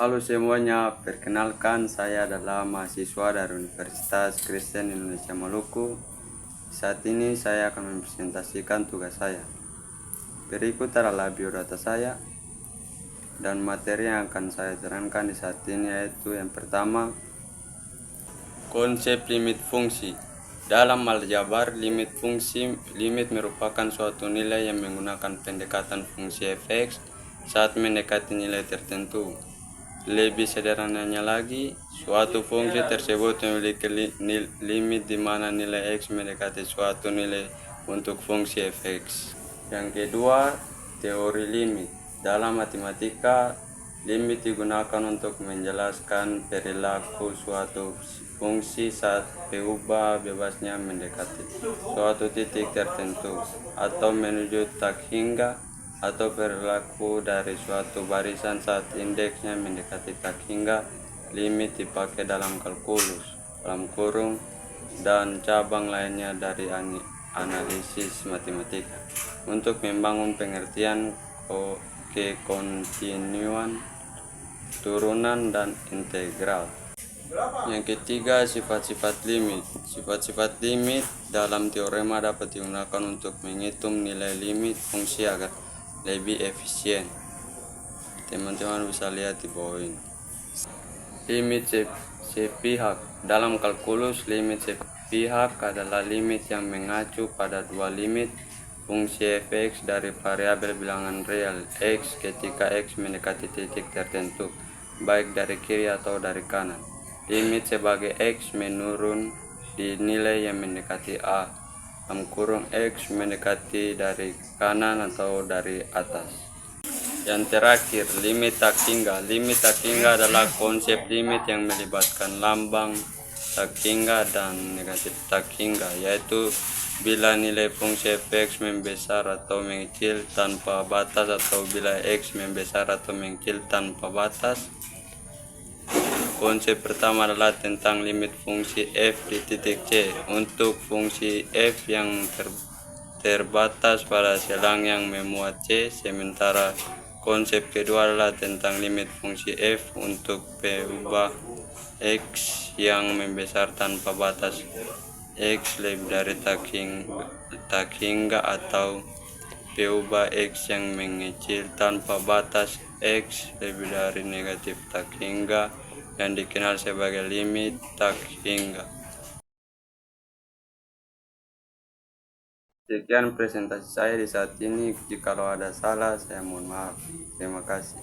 Halo semuanya, perkenalkan saya adalah mahasiswa dari Universitas Kristen Indonesia Maluku. Saat ini saya akan mempresentasikan tugas saya. Berikut adalah biodata saya dan materi yang akan saya terangkan di saat ini, yaitu yang pertama, konsep limit fungsi. Dalam aljabar, limit merupakan suatu nilai yang menggunakan pendekatan fungsi fx saat mendekati nilai tertentu. Lebih sederhananya lagi, suatu fungsi tersebut memiliki limit di mana nilai x mendekati suatu nilai untuk fungsi fx. Yang kedua, teori limit. Dalam matematika, limit digunakan untuk menjelaskan perilaku suatu fungsi saat berubah bebasnya mendekati suatu titik tertentu atau menuju tak hingga, atau perilaku dari suatu barisan saat indeksnya mendekati tak hingga. Limit dipakai dalam kalkulus, dalam kurung, dan cabang lainnya dari analisis matematika untuk membangun pengertian kekontinuan, turunan, dan integral. Yang ketiga, sifat-sifat limit. Sifat-sifat limit dalam teorema dapat digunakan untuk menghitung nilai limit fungsi agar lebih efisien. Teman-teman bisa lihat di bawah ini. Limit sepihak. Dalam kalkulus, limit sepihak adalah limit yang mengacu pada dua limit fungsi fx dari variabel bilangan real x ketika x mendekati titik tertentu, baik dari kiri atau dari kanan. Limit sebagai x menurun di nilai yang mendekati a, x mendekati dari kanan atau dari atas. Yang terakhir, limit tak hingga. Limit tak hingga adalah konsep limit yang melibatkan lambang tak hingga dan negatif tak hingga, yaitu bila nilai fungsi fx membesar atau mengecil tanpa batas, atau bila x membesar atau mengecil tanpa batas. Konsep pertama adalah tentang limit fungsi f di titik c untuk fungsi f yang terbatas pada selang yang memuat c, sementara konsep kedua adalah tentang limit fungsi f untuk berubah x yang membesar tanpa batas x lebih dari tak hingga, atau berubah x yang mengecil tanpa batas x lebih dari negatif tak hingga, yang dikenal sebagai limit tak hingga. Sekian presentasi saya di saat ini. Jikalau ada salah, saya mohon maaf. Terima kasih.